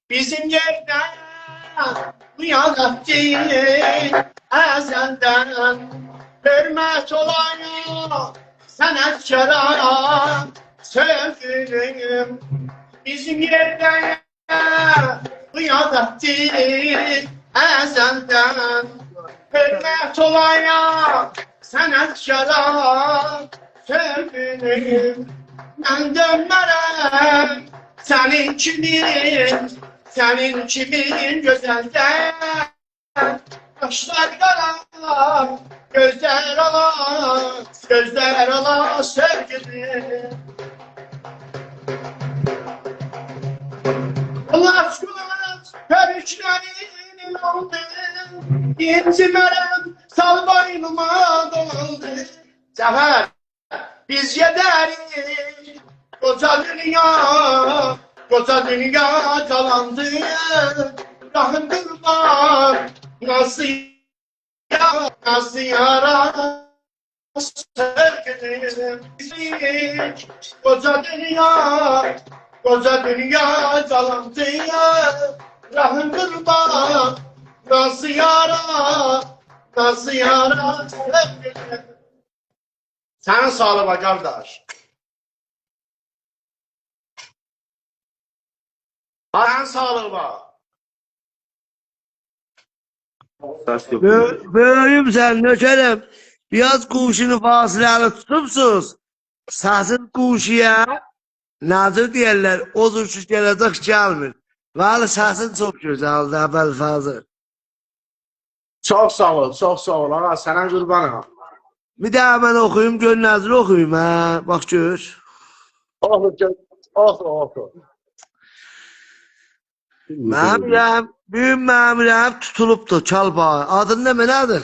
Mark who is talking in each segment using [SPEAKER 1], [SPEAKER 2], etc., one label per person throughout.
[SPEAKER 1] Bizim yerde uyanık değil ezelden hürmet olana sanatkara sövgünüm. Bizim yerde uyanık değil ezelden hürmet olana sanatkara sövgünüm. Ben dönmerem senin kimin güzelden kaşlar kara, gözler ala sevgilim. Kulaç perişlerin oldu, İncimerem sal boynuma dolandı. Zafer, biz yederiz, koca dünya kalandı. Rahım kurban, nasıl yara sevgilim. Biz koca dünya kalandı. Rahım kurban, nasıl yara sevgilim. Sen sağlığa kardeş. Sen sağlığa.
[SPEAKER 2] Böyüm sen nökerim. Biraz kuşunu fasileli tutupsuz. Sasın kuşuya nadir diyorlar. Ozursuz gelecek gelmir. Valla sasın çok güzeldi evvel fazla.
[SPEAKER 1] Çok sağ ol. Ana, sana kurbanım.
[SPEAKER 2] Bir daha ben okuyayım, gönül nazır okuyayım ha. Bak gör.
[SPEAKER 1] Oku.
[SPEAKER 2] Məmirəm, büyük məmirəm tutulubdur Çalbağa. Adın ne nedir?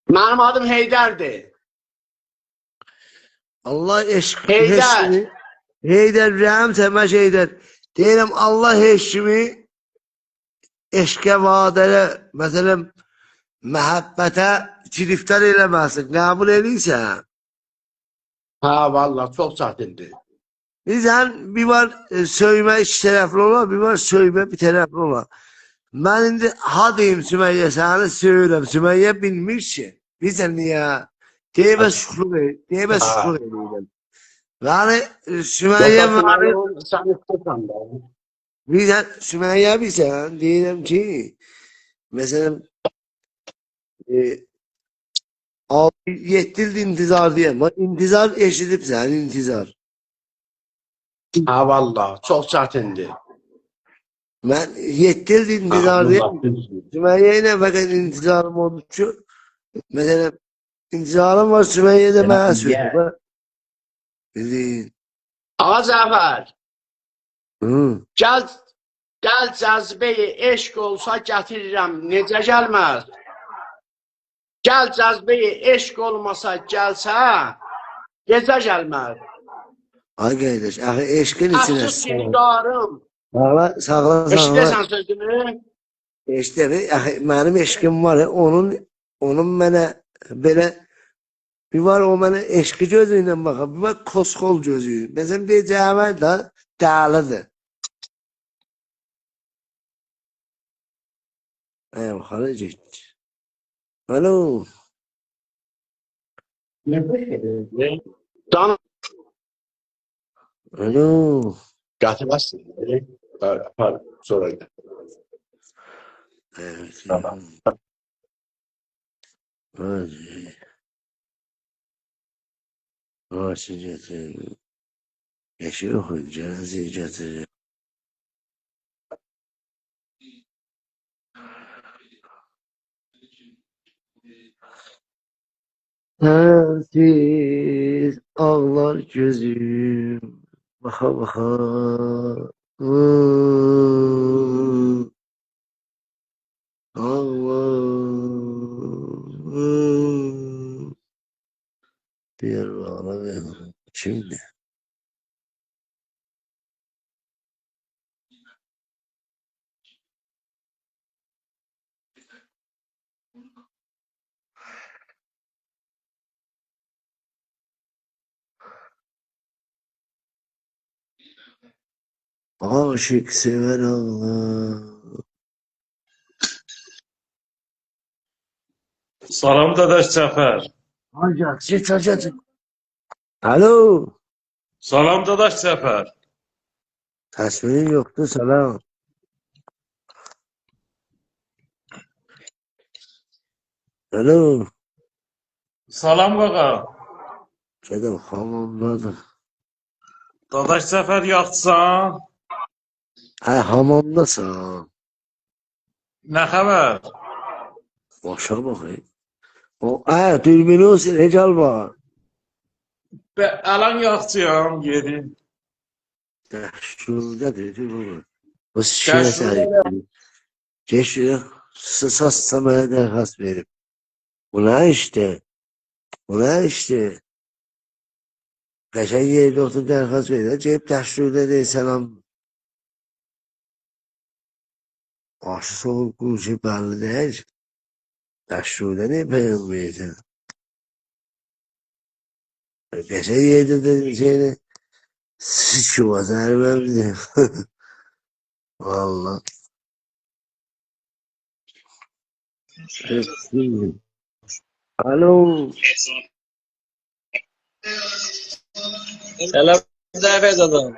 [SPEAKER 1] Benim adım Heyder'di.
[SPEAKER 2] Allah
[SPEAKER 1] Heydər.
[SPEAKER 2] eşkimi. Heydər Rəhim Təməş Heydər. Deyirəm Allah eşkimi eşkə vadələ, məsələn, məhəbbətə giriftar eləməsin. Qəbul edirsən.
[SPEAKER 1] Ha vallahi çok çətindir.
[SPEAKER 2] Bizən bir var söymə iki tərəfli olar, bir var söymə bir tərəfli olar. Mən indi ha deyim Sümeyyə səni söyürəm. Sümeyyə bilmir ki. Bizən niyə? Deyibə şükür edirəm. Yani Sümeyye var.
[SPEAKER 1] Sen istiyorsan da.
[SPEAKER 2] Bizən Sümeyyə bilsən deyirəm ki mesela 6-7 il intizar diyem. İntizar eşidip sen intizar.
[SPEAKER 1] Ha vallahi çok çətindir.
[SPEAKER 2] Ben 7 il intizar diyem. Sümeyye ile fakat intizarım oldu ki mesela intizarım var Sümeyye de bana söylüyor. Bildiğin.
[SPEAKER 1] Ağa Zəfər,
[SPEAKER 2] Hı.
[SPEAKER 1] gəl cəzbəyi eşq olsa gətirirəm, necə gəlməz? Gəl cəzbəyi eşq olmasa gəlsə, necə gəlməz?
[SPEAKER 2] Ay kardeş, ahi eşkin içine
[SPEAKER 1] Əfsus dildarım,
[SPEAKER 2] sağla.
[SPEAKER 1] eşidəsən sözümü?
[SPEAKER 2] İşte benim eşkim var ya, onun mənə belə bir var o mənə eşki gözüyle bakar, bir var koskol gözüyle. Mesela diyeceğim da dağlıdır. Yukarı git. Alo.
[SPEAKER 1] Dan
[SPEAKER 2] Alo.
[SPEAKER 1] gətirməzsin. Sonra gəl.
[SPEAKER 2] Evet.
[SPEAKER 1] Tamam.
[SPEAKER 2] Hadi. Ağaçı getir. Eşi okuyunca getir. Sensiz ağlar gözüm. Baka baka. Ağlar. Diğer ağlar. Şimdi. Aşık sever Allah.
[SPEAKER 3] Salam dadaş Cəfər.
[SPEAKER 2] Hacı, çık hacı. Alo.
[SPEAKER 3] Salam dadaş Cəfər.
[SPEAKER 2] Tasvirin yoktu selam. Alo.
[SPEAKER 3] Salam qaqa.
[SPEAKER 2] Dedim hamamdadır.
[SPEAKER 3] Dadaş Cəfər yaxşısan?
[SPEAKER 2] Hay hamamdasın.
[SPEAKER 3] Nə xəbər?
[SPEAKER 2] Başa bak. O dürbünü olsun hecal var.
[SPEAKER 3] Əlan yaxşıyam, yedim.
[SPEAKER 2] Şuradadır dürbünü. Bu şişeye
[SPEAKER 3] Şurada.
[SPEAKER 2] sahip. Keşke sassamaya derhas verip. Bu ne işte? Bu ne işte? Geçen yerde oturup derhas verir. Cep taşrıda değil selam. Aşı soğuk kuruşu belli değil. Taşrıda ne beğenmeyeceksin? Geçen yerde dedim şeyini. Şu vazar verdi. Vallahi. Alo.
[SPEAKER 4] Selam Zafet adam.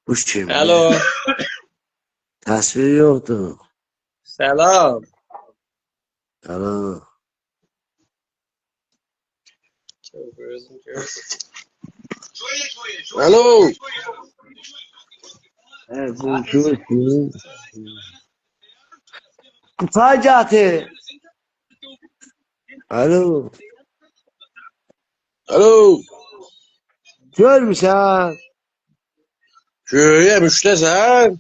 [SPEAKER 2] Bu kim?
[SPEAKER 4] Alo.
[SPEAKER 2] Tasvir yoktu.
[SPEAKER 4] Selam.
[SPEAKER 2] Alo.
[SPEAKER 4] Alo.
[SPEAKER 2] Bu kim? Facati. Alo.
[SPEAKER 4] Alo.
[SPEAKER 2] Görmüş ha.
[SPEAKER 4] Köye müşte sen.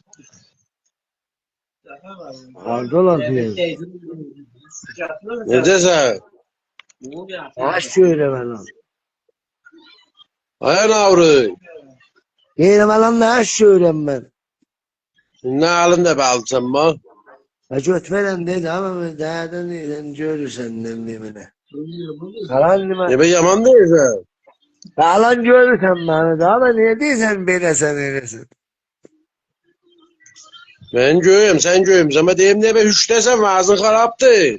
[SPEAKER 2] Ardolar diyor.
[SPEAKER 4] Nerede sen?
[SPEAKER 2] Ha şöyle lan.
[SPEAKER 4] Ayan avru.
[SPEAKER 2] Yeğenim lan ne şöyle ben.
[SPEAKER 4] Ne halinde be alacağım mı?
[SPEAKER 2] Ha götmeden dedi ama daha neden görürsen demine. Kalan mı?
[SPEAKER 4] Ne be yaman değilsen.
[SPEAKER 2] Kalan görürsen bana da ama niye değilsen belesen öylesin.
[SPEAKER 4] Ben köyüm sen köyüm. Ama diyeyim ne be hüç desen vaazın karaptı.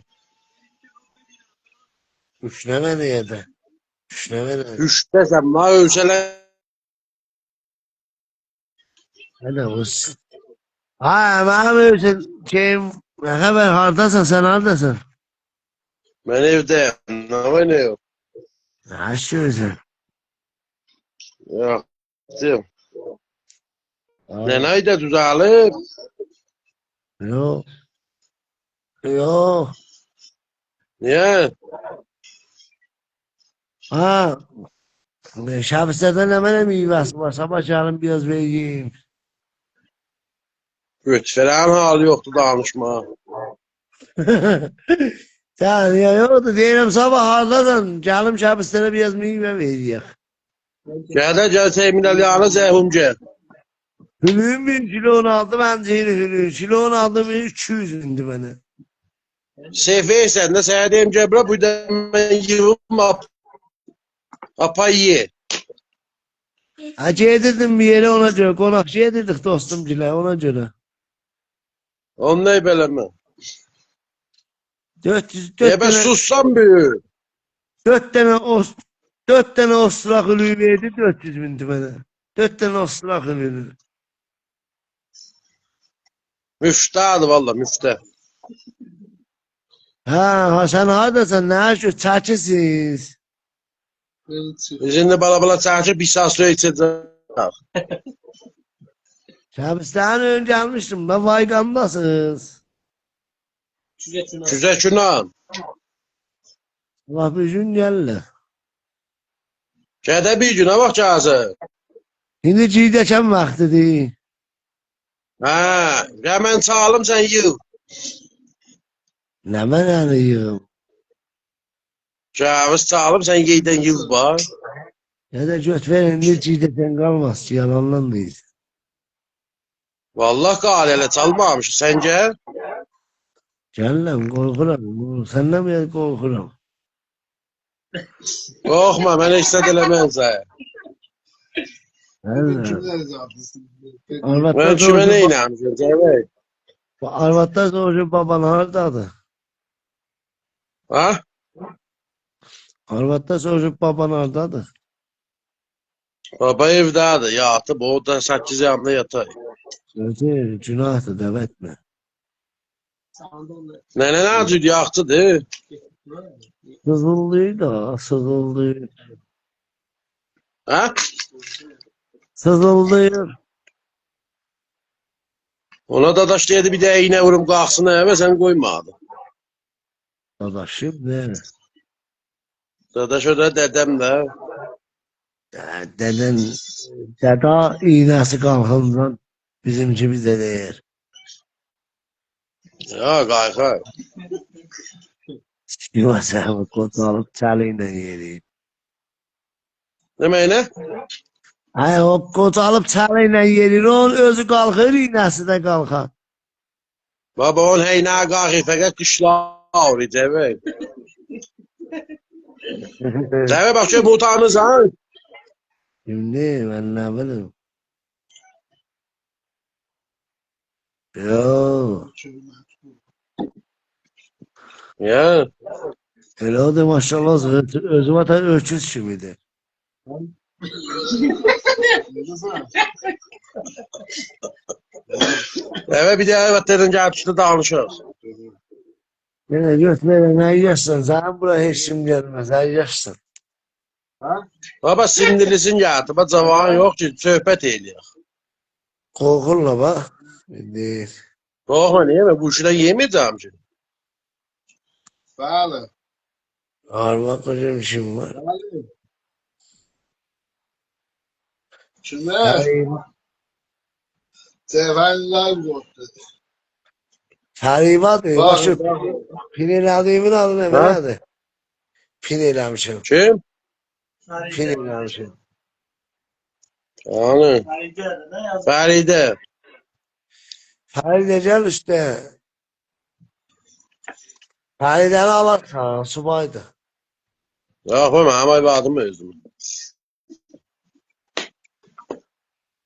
[SPEAKER 2] Üçleme niye de? Üçleme niye?
[SPEAKER 4] Hüç desen ma ölseler.
[SPEAKER 2] Hadi olsun. Ha bana böylesin şeyim. Ne haber hardasın sen hardasın?
[SPEAKER 4] Ben evde. Ne var ne yok.
[SPEAKER 2] Ha şöyle.
[SPEAKER 4] Yok. Ne neyde tuzalı?
[SPEAKER 2] Yok. Yok.
[SPEAKER 4] Niye?
[SPEAKER 2] Ha. Şahıslardan hemen meyvesi var. Sabah çağırın biraz vereyim.
[SPEAKER 4] Göt falan hali yoktu danışma.
[SPEAKER 2] Sen ya yoktu diyelim sabah hardadan canım şahıslara biraz meyve vereyim.
[SPEAKER 4] Gel Temin Ali'ye zehumce.
[SPEAKER 2] Hülüğün 1 kilonu aldı ben seni hülüğün. Kilonu aldım 300 indi bana.
[SPEAKER 4] Sefer sen de sana diyeyim Cebra bu da ben yığım apayı.
[SPEAKER 2] Hacı yedirdim bir yere ona göre. Konakçı yedirdik dostumcuyla ona göre.
[SPEAKER 4] Onu ne beleme.
[SPEAKER 2] 400
[SPEAKER 4] Ya ben sussam büyür.
[SPEAKER 2] 4 tane os 4 tane ostrak hülüğü verdi 400 bindi bana. 4 tane ostrak hülüğü.
[SPEAKER 4] Müftadı valla müfte.
[SPEAKER 2] Ha sen hardasın ne şu çarçısınız.
[SPEAKER 4] Şimdi bala çarşı bir saat sonra içeceğim.
[SPEAKER 2] Şahıstan önce almıştım ben Vaygan'dasınız.
[SPEAKER 4] Güzel şunan.
[SPEAKER 2] Allah bir gün geldi.
[SPEAKER 4] Kede bir güne bak çağızı.
[SPEAKER 2] Şimdi cideçen vakti değil.
[SPEAKER 4] Ha, hemen çağalım sen yıl.
[SPEAKER 2] Ne ben arayayım.
[SPEAKER 4] Çağız çağalım sen yeyden yıl var.
[SPEAKER 2] Ya da göt verin ne cideçen kalmaz. Yalanlan değil.
[SPEAKER 4] Vallahi galele çalmamış sence?
[SPEAKER 2] Canım korkuram. Senden mi korkuram?
[SPEAKER 4] Korkma ben işte dilemem sen.
[SPEAKER 1] Bugün
[SPEAKER 2] He.
[SPEAKER 1] kimler zaten?
[SPEAKER 2] Arvatdan
[SPEAKER 4] Ben kime
[SPEAKER 2] soruşun,
[SPEAKER 4] ne inanmışım Cevdet?
[SPEAKER 2] Arvatdan soruşun baban hardadır?
[SPEAKER 4] Ha?
[SPEAKER 2] Arvatdan soruşun baban hardadır?
[SPEAKER 4] Baba evdadır, yatıp o da 8 yanında yatar.
[SPEAKER 2] Özür, günahtır, demetme.
[SPEAKER 4] Nene ne acı yaktıdır.
[SPEAKER 2] Sızıldıydı da, sızıldı.
[SPEAKER 4] Ha?
[SPEAKER 2] Sızıldı.
[SPEAKER 4] Ona da daş dedi bir de iğne vurum kalksın eve sen koymadın.
[SPEAKER 2] Dadaşım ne?
[SPEAKER 4] Dadaş o da dedem de.
[SPEAKER 2] Deden, deda iğnesi kalkından bizim gibi de değil.
[SPEAKER 4] Ya kayka.
[SPEAKER 2] Yuvasa kotu alıp çalıyla yedi.
[SPEAKER 4] Demek ne?
[SPEAKER 2] Ay o kotu alıp çalıyla yedi. Onun özü kalkır, iğnesi de kalkar.
[SPEAKER 4] Baba on heyna kalkı fakat kışla avri Cevdet. Cevdet bak şu mutanız ha.
[SPEAKER 2] Şimdi ben ne bileyim. Yo,
[SPEAKER 4] Ya.
[SPEAKER 2] öyle o da maşallah özü vatan ölçüs şimdiydi.
[SPEAKER 4] Eve bir de evet dedin gelmişti danışıyoruz.
[SPEAKER 2] Yine götüne ne yaşsın? Sen buraya hiç şimdi gelmez. Sen yaşsın.
[SPEAKER 4] Baba sinirlisin ya. Baba zamanı yok ki söhbet ediyor.
[SPEAKER 2] Korkunla bak. Değil.
[SPEAKER 4] Korkma niye mi? Bu işten yemeyeceğim şimdi.
[SPEAKER 1] Bağlı.
[SPEAKER 2] Ağırmak kocam işim var.
[SPEAKER 1] Bağlı. Kimler? Sevenler korktu.
[SPEAKER 2] Tahribat mı? Başı
[SPEAKER 1] Bağlı.
[SPEAKER 2] pinelediğimin adı ne?
[SPEAKER 4] Ha?
[SPEAKER 2] Nerede? Pinelemişim.
[SPEAKER 4] Kim?
[SPEAKER 2] Pinelemişim.
[SPEAKER 4] Yani. Feride.
[SPEAKER 2] Feride gel işte. Feride'ni alırsan subaydı.
[SPEAKER 4] Yok be ama bir adım özüm.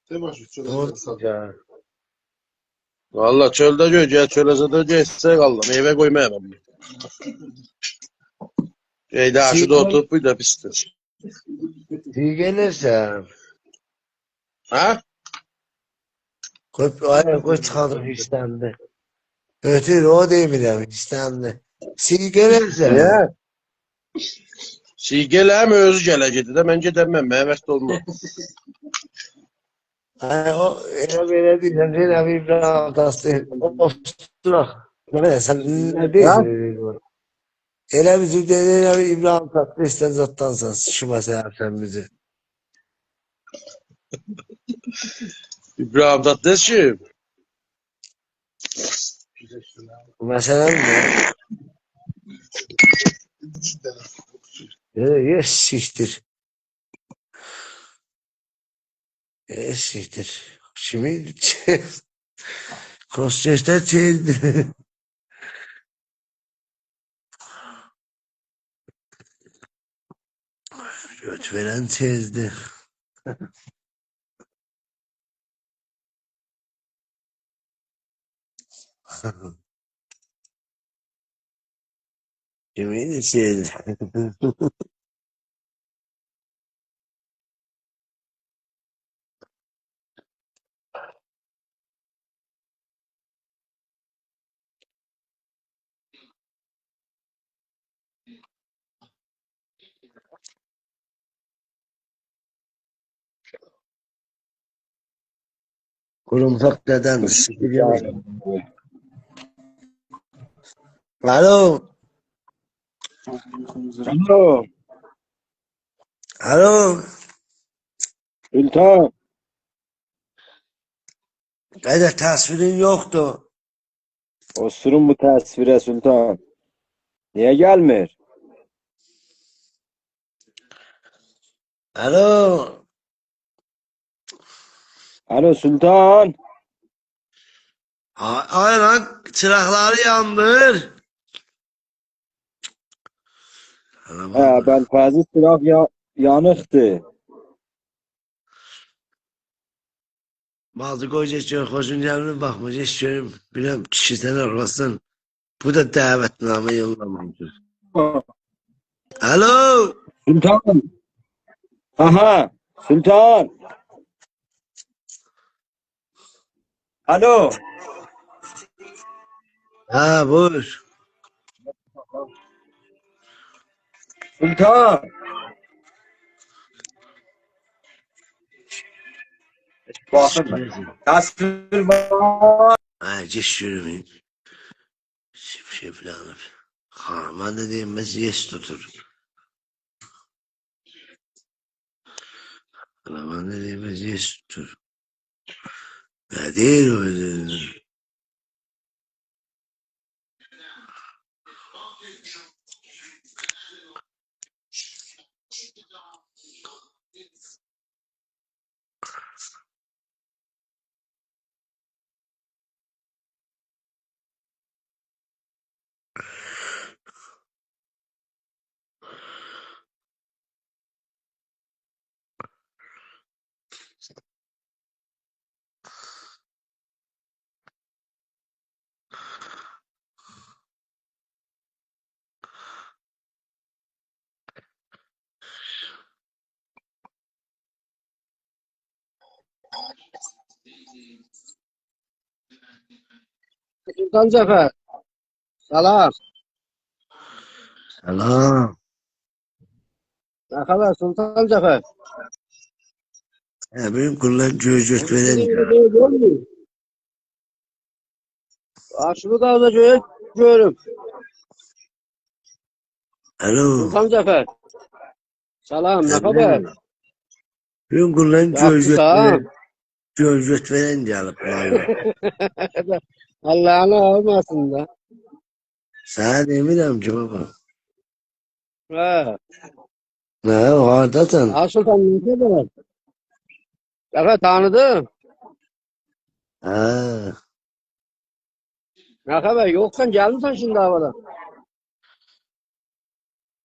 [SPEAKER 1] Değil mi? Şu çöre
[SPEAKER 2] Doğru.
[SPEAKER 1] yazsak.
[SPEAKER 2] Ya.
[SPEAKER 4] Valla çölde göreceğiz. Çölese de geçse kaldım. Meyve koymayamam. Şeyde aşıda oturup bir de pistir.
[SPEAKER 2] İyi gelirse.
[SPEAKER 4] Ha?
[SPEAKER 2] Koy çıkardım istendi. Ötür o değil mi demiş istendi. İyi gelirse.
[SPEAKER 4] Niye? Gel hem özü gelecekti de bence demem. Mehmet olmaz.
[SPEAKER 2] Ay, o böyle değil. Sen bir İbrahim Tatlıses. O osturak. Ne sen ne
[SPEAKER 4] Ha?
[SPEAKER 2] değilsin? Ele bizim dediğine bir İbrahim Tatlıses'ten zattansın. Şuma sen bizi.
[SPEAKER 4] İbrahim Tatlıses'im.
[SPEAKER 2] Mesela ne? Yes siktir. Yes siktir. Şimdi cross-chest'e çevirdi. Göt veren çizdi. Kimi çizdi. Kurumsak neden? Alo.
[SPEAKER 5] Alo,
[SPEAKER 2] Alo.
[SPEAKER 5] Sultan.
[SPEAKER 2] Kayda tasvirin yoktu.
[SPEAKER 5] Osurun bu tasvire Sultan. Niye gelmiyor?
[SPEAKER 2] Alo.
[SPEAKER 5] Alo Sultan.
[SPEAKER 2] Ay lan çırakları yandır. Ana
[SPEAKER 5] He, ben Fazıl Sırak yanıktı.
[SPEAKER 2] Bazı koca hoşun gelmine bakma. Geçiyorum. Bilmem kişiden arasın. Bu da davetname yollamaydı. Alo.
[SPEAKER 5] Sultan. Aha. Sultan. Alo.
[SPEAKER 2] Ha buyur.
[SPEAKER 5] Sultan. Bakın. Tasvir var.
[SPEAKER 2] Ha geçiyorum. Şey falan. Ha ben de diyeyim ben yes tutur. Ben de diyeyim ben yes tutur. Ne değil o.
[SPEAKER 6] Sultan Cafer. Salam.
[SPEAKER 2] Selam.
[SPEAKER 6] Ne haber Sultan Cafer?
[SPEAKER 2] Ya benim kullan cücük veren ya.
[SPEAKER 6] Şunu da da görüyorum.
[SPEAKER 2] Alo.
[SPEAKER 6] Sultan Cafer. Salam. Ne
[SPEAKER 2] Ya
[SPEAKER 6] haber?
[SPEAKER 2] benim kullan
[SPEAKER 6] Yaxşı sağ.
[SPEAKER 2] cücük veren gelip buraya.
[SPEAKER 6] Allah'ını almasın da.
[SPEAKER 2] Sana demirəm ki baba.
[SPEAKER 6] Ha.
[SPEAKER 2] Ne oradasın?
[SPEAKER 6] Sultan ne haber? Cafer tanıdım.
[SPEAKER 2] Ha.
[SPEAKER 6] Ne haber? Yoksan gelmişsin şimdi havada.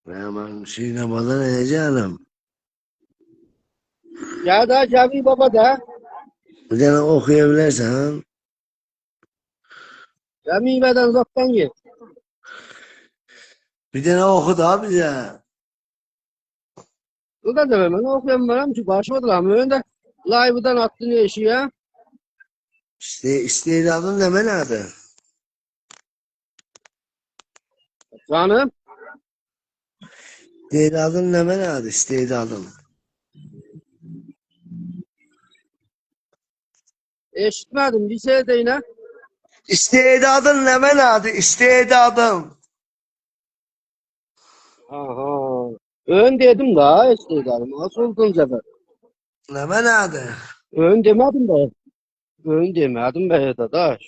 [SPEAKER 2] Ben sinemadan edeceğim.
[SPEAKER 6] Gel daha Cavi Baba da.
[SPEAKER 2] Bir tane okuyabilirsen.
[SPEAKER 6] Cami'den uzaktan git.
[SPEAKER 2] Bir tane oku da bize.
[SPEAKER 6] Sultan Cafer ben okuyayım bana çünkü başladılar. Ama önde live'dan attın eşi ya.
[SPEAKER 2] İşte istedadın deme nerede?
[SPEAKER 6] Canım.
[SPEAKER 2] İstedadın deme nerede? İstedadın.
[SPEAKER 6] Eşitmedim. Bir şey de yine.
[SPEAKER 2] İstedadın deme nerede? İstedadın.
[SPEAKER 6] Aha. Ön dedim daha istedim. Sultan Cafer.
[SPEAKER 2] Deme nerede?
[SPEAKER 6] Ön demedim de. Ön demedim be dadaş.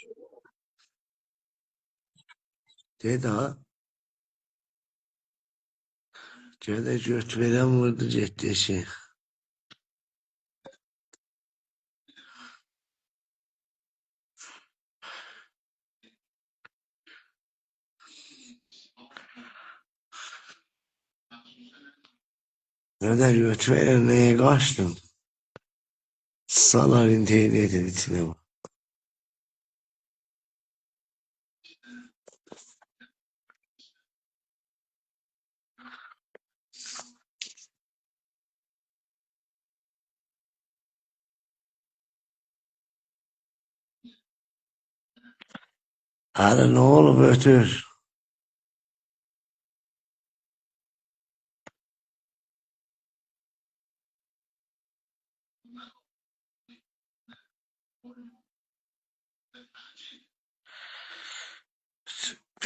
[SPEAKER 2] Dedi ha. Şöyle göt veren vurdu ciddi şey. Nerede göt veren neye kaçtın? Salar interneti bitine bak. Hadi ne olup ötür?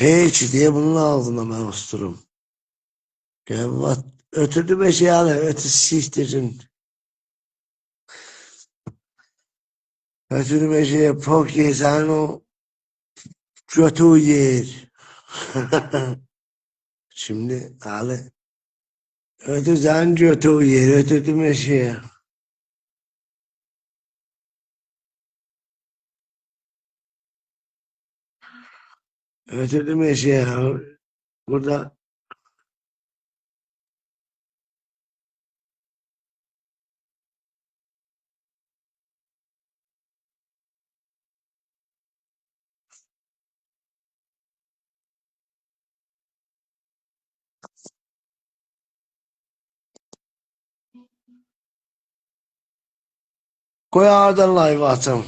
[SPEAKER 2] Peki diye bunun ağzına ben usturum. Ya bak ötürdü beşi yani ötü siktirin. Ötürdü beşi pok yesen o kötü yer. Şimdi Ali ötü sen kötü yer ötürdü beşi. Ötürdü beşi. Burada Qoy hardan live açım.